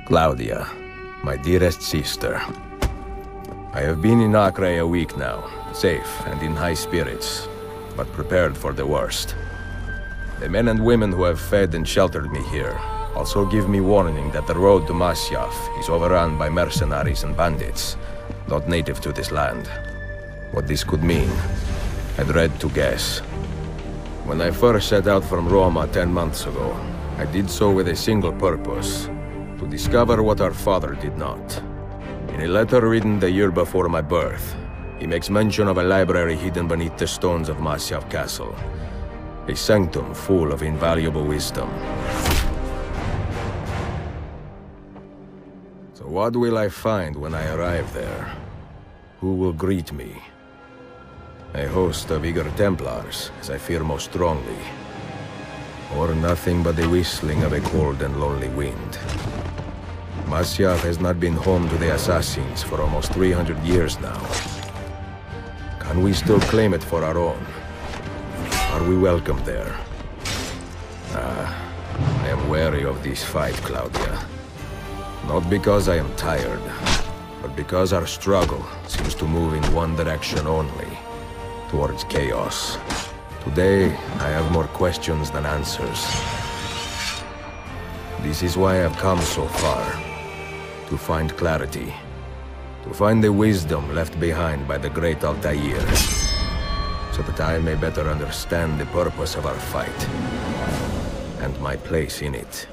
Claudia, my dearest sister. I have been in Acre a week now, safe and in high spirits, but prepared for the worst. The men and women who have fed and sheltered me here also give me warning that the road to Masyaf is overrun by mercenaries and bandits, not native to this land. What this could mean, I dread to guess. When I first set out from Roma 10 months ago, I did so with a single purpose: to discover what our father did not. In a letter written the year before my birth, he makes mention of a library hidden beneath the stones of Masyaf Castle. A sanctum full of invaluable wisdom. So what will I find when I arrive there? Who will greet me? A host of eager Templars, as I fear most strongly. Or nothing but the whistling of a cold and lonely wind. Masyaf has not been home to the assassins for almost 300 years now. Can we still claim it for our own? Are we welcome there? I am wary of this fight, Claudia. Not because I am tired, but because our struggle seems to move in one direction only. Towards chaos. Today, I have more questions than answers. This is why I have come so far. To find clarity. To find the wisdom left behind by the great Altair. So that I may better understand the purpose of our fight. And my place in it.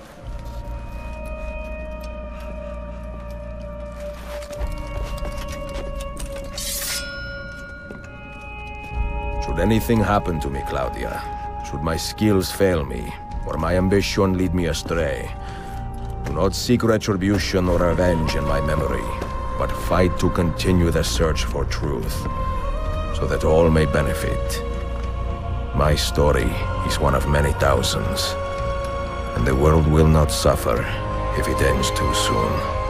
Should anything happen to me, Claudia, should my skills fail me, or my ambition lead me astray, do not seek retribution or revenge in my memory, but fight to continue the search for truth, so that all may benefit. My story is one of many thousands, and the world will not suffer if it ends too soon.